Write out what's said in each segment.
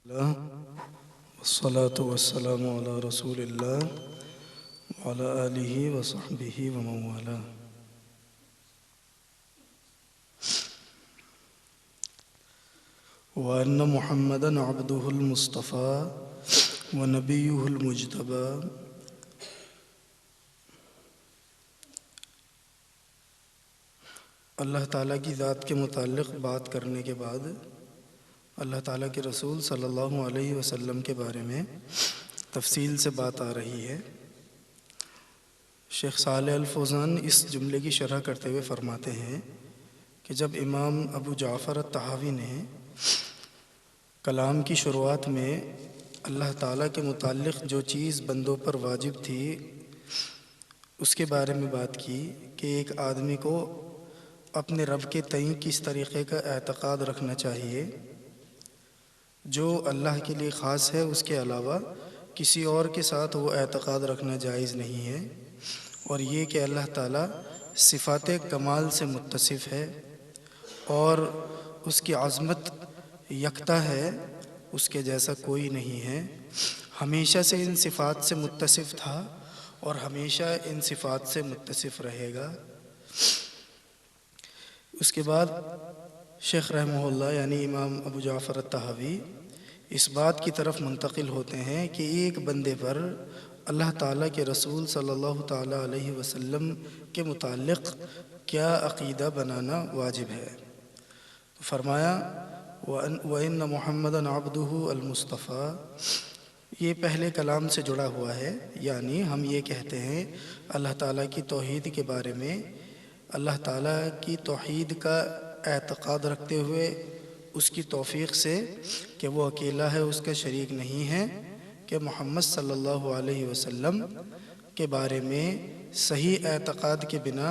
والصلاة والسلام على رسول الله وعلى آله وصحبه ومن والاه. وأن محمدًا عبده المصطفى ونبيه المجتبى. اللہ تعالیٰ کی ذات کے متعلق بات کرنے کے بعد اللہ تعالیٰ کے رسول صلی اللہ علیہ وسلم کے بارے میں تفصیل سے بات آ رہی ہے۔ شیخ صالح الفوزان اس جملے کی شرح کرتے ہوئے فرماتے ہیں کہ جب امام ابو جعفر الطحاوی نے کلام کی شروعات میں اللہ تعالیٰ کے متعلق جو چیز بندوں پر واجب تھی اس کے بارے میں بات کی کہ ایک آدمی کو اپنے رب کے تئیں کس طریقے کا اعتقاد رکھنا چاہیے جو اللہ کے لیے خاص ہے، اس کے علاوہ کسی اور کے ساتھ وہ اعتقاد رکھنا جائز نہیں ہے، اور یہ کہ اللہ تعالیٰ صفات کمال سے متصف ہے اور اس کی عظمت یکتا ہے، اس کے جیسا کوئی نہیں ہے، ہمیشہ سے ان صفات سے متصف تھا اور ہمیشہ ان صفات سے متصف رہے گا۔ اس کے بعد شیخ رحمہ اللہ یعنی امام ابو جعفر الطحاوی اس بات کی طرف منتقل ہوتے ہیں کہ ایک بندے پر اللہ تعالیٰ کے رسول صلی اللہ تعالیٰ علیہ وسلم کے متعلق کیا عقیدہ بنانا واجب ہے۔ تو فرمایا وَإِنَّ مُحَمَّدًا عَبْدُهُ الْمُصْطَفَى، یہ پہلے کلام سے جڑا ہوا ہے، یعنی ہم یہ کہتے ہیں اللہ تعالیٰ کی توحید کے بارے میں، اللہ تعالیٰ کی توحید کا اعتقاد رکھتے ہوئے اس کی توفیق سے کہ وہ اکیلا ہے، اس کا شریک نہیں ہے، کہ محمد صلی اللہ علیہ وسلم کے بارے میں صحیح اعتقاد کے بنا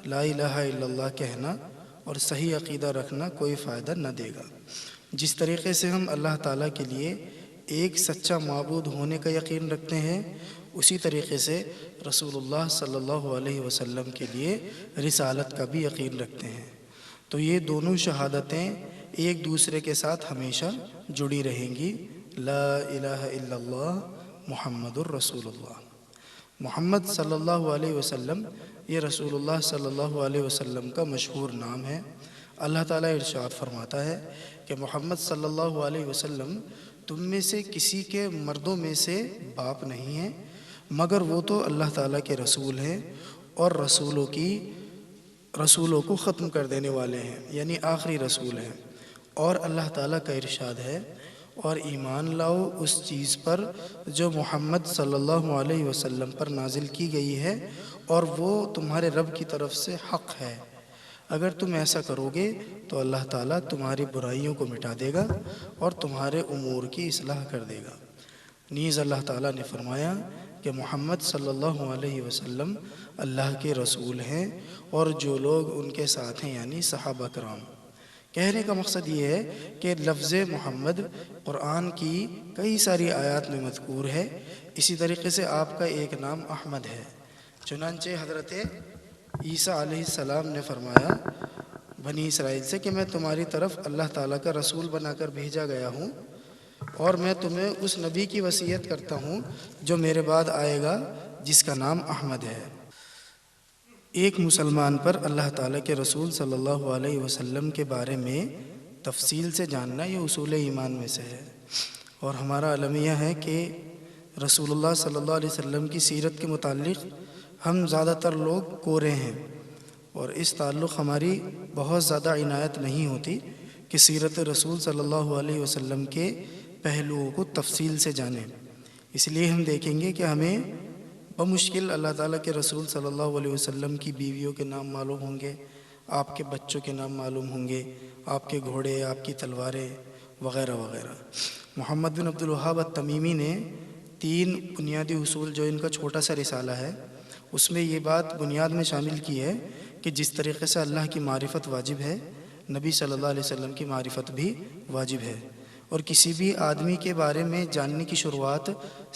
لا الہ الا اللہ کہنا اور صحیح عقیدہ رکھنا کوئی فائدہ نہ دے گا۔ جس طریقے سے ہم اللہ تعالیٰ کے لیے ایک سچا معبود ہونے کا یقین رکھتے ہیں، اسی طریقے سے رسول اللہ صلی اللہ علیہ وسلم کے لیے رسالت کا بھی یقین رکھتے ہیں۔ تو یہ دونوں شہادتیں ایک دوسرے کے ساتھ ہمیشہ جڑی رہیں گی۔ لا الہ الا اللہ محمد الرسول اللہ، محمد صلی اللہ علیہ وسلم یہ رسول اللہ صلی اللہ علیہ وسلم کا مشہور نام ہے۔ اللہ تعالیٰ ارشاد فرماتا ہے کہ محمد صلی اللہ علیہ وسلم تم میں سے کسی کے مردوں میں سے باپ نہیں ہیں، مگر وہ تو اللہ تعالیٰ کے رسول ہیں اور رسولوں کو ختم کر دینے والے ہیں، یعنی آخری رسول ہیں۔ اور اللہ تعالیٰ کا ارشاد ہے اور ایمان لاؤ اس چیز پر جو محمد صلی اللہ علیہ وسلم پر نازل کی گئی ہے اور وہ تمہارے رب کی طرف سے حق ہے۔ اگر تم ایسا کرو گے تو اللہ تعالیٰ تمہاری برائیوں کو مٹا دے گا اور تمہارے امور کی اصلاح کر دے گا۔ نیز اللہ تعالیٰ نے فرمایا کہ محمد صلی اللہ علیہ وسلم اللہ کے رسول ہیں اور جو لوگ ان کے ساتھ ہیں یعنی صحابہ کرام۔ کہنے کا مقصد یہ ہے کہ لفظ محمد قرآن کی کئی ساری آیات میں مذکور ہے، اسی طریقے سے آپ کا ایک نام احمد ہے۔ چنانچہ حضرت عیسیٰ علیہ السلام نے فرمایا بنی اسرائیل سے کہ میں تمہاری طرف اللہ تعالیٰ کا رسول بنا کر بھیجا گیا ہوں اور میں تمہیں اس نبی کی وصیت کرتا ہوں جو میرے بعد آئے گا جس کا نام احمد ہے۔ ایک مسلمان پر اللہ تعالیٰ کے رسول صلی اللہ علیہ وسلم کے بارے میں تفصیل سے جاننا یہ اصول ایمان میں سے ہے، اور ہمارا المیہ ہے کہ رسول اللہ صلی اللہ علیہ وسلم کی سیرت کے متعلق ہم زیادہ تر لوگ کورے ہیں، اور اس تعلق ہماری بہت زیادہ عنایت نہیں ہوتی کہ سیرت رسول صلی اللہ علیہ وسلم کے پہلوؤں کو تفصیل سے جانیں۔ اس لیے ہم دیکھیں گے کہ ہمیں بمشکل اللہ تعالیٰ کے رسول صلی اللہ علیہ وسلم کی بیویوں کے نام معلوم ہوں گے، آپ کے بچوں کے نام معلوم ہوں گے، آپ کے گھوڑے، آپ کی تلواریں وغیرہ وغیرہ۔ محمد بن عبد الوہاب التمیمی نے 3 بنیادی اصول جو ان کا چھوٹا سا رسالہ ہے اس میں یہ بات بنیاد میں شامل کی ہے کہ جس طریقے سے اللہ کی معرفت واجب ہے، نبی صلی اللہ علیہ وسلم کی معرفت بھی واجب ہے، اور کسی بھی آدمی کے بارے میں جاننے کی شروعات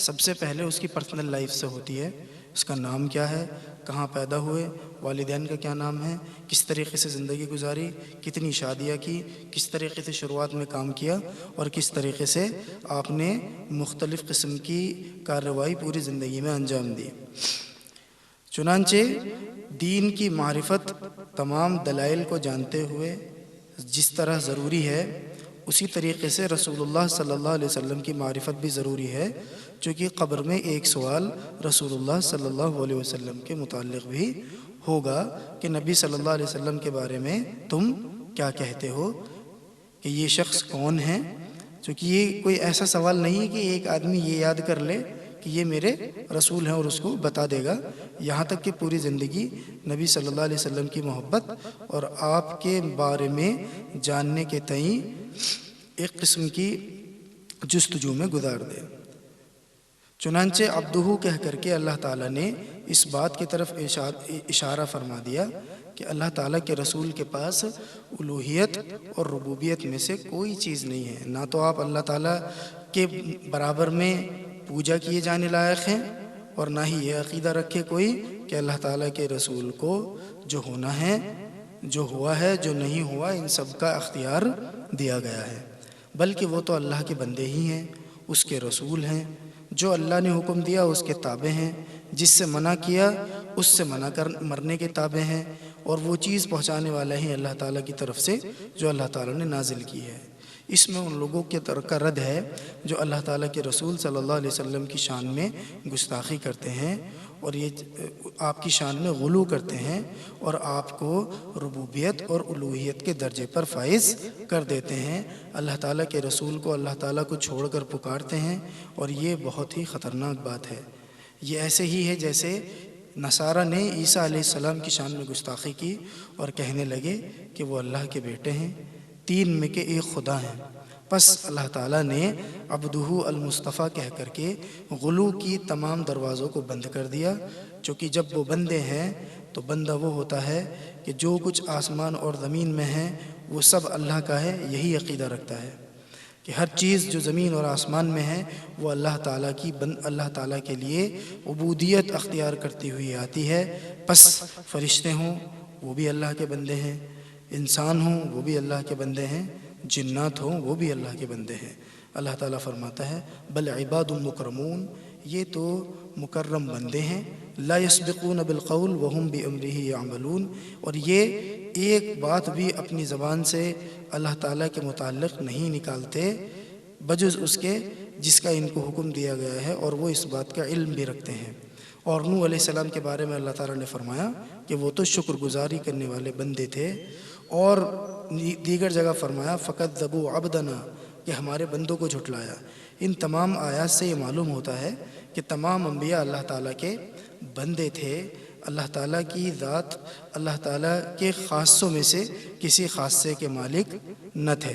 سب سے پہلے اس کی پرسنل لائف سے ہوتی ہے۔ اس کا نام کیا ہے، کہاں پیدا ہوئے، والدین کا کیا نام ہے، کس طریقے سے زندگی گزاری، کتنی شادیاں کی، کس طریقے سے شروعات میں کام کیا، اور کس طریقے سے آپ نے مختلف قسم کی کارروائی پوری زندگی میں انجام دی۔ چنانچہ دین کی معرفت تمام دلائل کو جانتے ہوئے جس طرح ضروری ہے، اسی طریقے سے رسول اللہ صلی اللہ علیہ وسلم کی معرفت بھی ضروری ہے، چونکہ قبر میں ایک سوال رسول اللہ صلی اللہ علیہ وسلم کے متعلق بھی ہوگا کہ نبی صلی اللہ علیہ وسلم کے بارے میں تم کیا کہتے ہو، کہ یہ شخص کون ہے۔ چونکہ یہ کوئی ایسا سوال نہیں ہے کہ ایک آدمی یہ یاد کر لے کہ یہ میرے رسول ہیں اور اس کو بتا دے گا، یہاں تک کہ پوری زندگی نبی صلی اللہ علیہ وسلم کی محبت اور آپ کے بارے میں جاننے کے تئیں ایک قسم کی جستجو میں گزار دے۔ چنانچہ عبدہ کہہ کر کے اللہ تعالیٰ نے اس بات کی طرف اشارہ فرما دیا کہ اللہ تعالیٰ کے رسول کے پاس الوہیت اور ربوبیت میں سے کوئی چیز نہیں ہے، نہ تو آپ اللہ تعالیٰ کے برابر میں پوجا کیے جانے لائق ہیں، اور نہ ہی یہ عقیدہ رکھے کوئی کہ اللہ تعالیٰ کے رسول کو جو ہونا ہے، جو ہوا ہے، جو نہیں ہوا، ان سب کا اختیار دیا گیا ہے، بلکہ وہ تو اللہ کے بندے ہی ہیں، اس کے رسول ہیں، جو اللہ نے حکم دیا اس کے تابع ہیں، جس سے منع کیا اس سے مرنے کے تابع ہیں، اور وہ چیز پہنچانے والا ہی اللہ تعالیٰ کی طرف سے جو اللہ تعالیٰ نے نازل کی ہے۔ اس میں ان لوگوں کے کا رد ہے جو اللہ تعالیٰ کے رسول صلی اللہ علیہ وسلم کی شان میں گستاخی کرتے ہیں اور یہ آپ کی شان میں غلو کرتے ہیں اور آپ کو ربوبیت اور الوہیت کے درجے پر فائز کر دیتے ہیں، اللہ تعالیٰ کے رسول کو اللہ تعالیٰ کو چھوڑ کر پکارتے ہیں، اور یہ بہت ہی خطرناک بات ہے۔ یہ ایسے ہی ہے جیسے نصارہ نے عیسیٰ علیہ السلام کی شان میں گستاخی کی اور کہنے لگے کہ وہ اللہ کے بیٹے ہیں، تین میں کے ایک خدا ہیں۔ پس اللہ تعالیٰ نے عبدہ المصطفیٰ کہہ کر کے غلو کی تمام دروازوں کو بند کر دیا، چونکہ جب وہ بندے ہیں تو بندہ وہ ہوتا ہے کہ جو کچھ آسمان اور زمین میں ہے وہ سب اللہ کا ہے، یہی عقیدہ رکھتا ہے کہ ہر چیز جو زمین اور آسمان میں ہے وہ اللہ تعالیٰ کے لیے عبودیت اختیار کرتی ہوئی آتی ہے۔ پس فرشتے ہوں وہ بھی اللہ کے بندے ہیں، انسان ہوں وہ بھی اللہ کے بندے ہیں، جنات ہوں وہ بھی اللہ کے بندے ہیں۔ اللہ تعالیٰ فرماتا ہے بل عباد مکرمون، یہ تو مکرم بندے ہیں، لا یسبقون بالقول وہم بامرہ یعملون، اور یہ ایک بات بھی اپنی زبان سے اللہ تعالیٰ کے متعلق نہیں نکالتے بجز اس کے جس کا ان کو حکم دیا گیا ہے، اور وہ اس بات کا علم بھی رکھتے ہیں۔ اور نوح علیہ السلام کے بارے میں اللہ تعالیٰ نے فرمایا کہ وہ تو شکر گزاری کرنے والے بندے تھے، اور دیگر جگہ فرمایا فَكَذَّبُوا عَبْدَنَا، کہ ہمارے بندوں کو جھٹلایا۔ ان تمام آیات سے یہ معلوم ہوتا ہے کہ تمام انبیاء اللہ تعالیٰ کے بندے تھے، اللہ تعالیٰ کی ذات اللہ تعالیٰ کے خاصوں میں سے کسی خاصے کے مالک نہ تھے،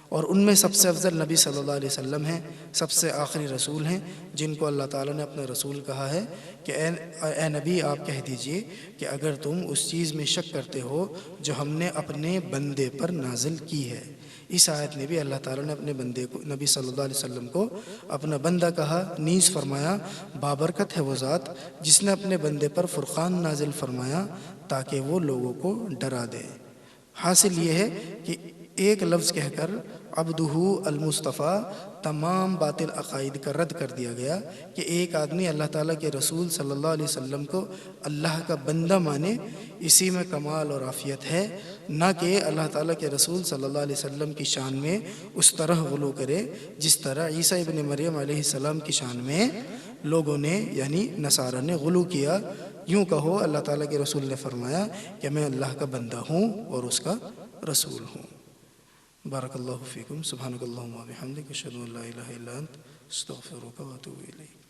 اور ان میں سب سے افضل نبی صلی اللہ علیہ وسلم ہیں، سب سے آخری رسول ہیں، جن کو اللہ تعالیٰ نے اپنا رسول کہا ہے کہ اے نبی آپ کہہ دیجئے کہ اگر تم اس چیز میں شک کرتے ہو جو ہم نے اپنے بندے پر نازل کی ہے۔ اس آیت میں بھی اللہ تعالیٰ نے اپنے بندے کو نبی صلی اللہ علیہ وسلم کو اپنا بندہ کہا، نیز فرمایا بابرکت ہے وہ ذات جس نے اپنے بندے پر فرقان نازل فرمایا تاکہ وہ لوگوں کو ڈرا دے۔ حاصل یہ ہے کہ ایک لفظ کہہ کر عبدہ المصطفیٰ تمام باطل عقائد کا رد کر دیا گیا کہ ایک آدمی اللہ تعالیٰ کے رسول صلی اللہ علیہ وسلم کو اللہ کا بندہ مانے، اسی میں کمال اور عافیت ہے، نہ کہ اللہ تعالیٰ کے رسول صلی اللہ علیہ وسلم کی شان میں اس طرح غلو کرے جس طرح عیسیٰ ابن مریم علیہ السلام کی شان میں لوگوں نے یعنی نصارہ نے غلو کیا۔ یوں کہو اللہ تعالیٰ کے رسول نے فرمایا کہ میں اللہ کا بندہ ہوں اور اس کا رسول ہوں۔ بارک اللہ فیکم، سبحانک اللہم و بحمدک، اشہد ان لا الہ الا انت، استغفرک و اتوب الیک۔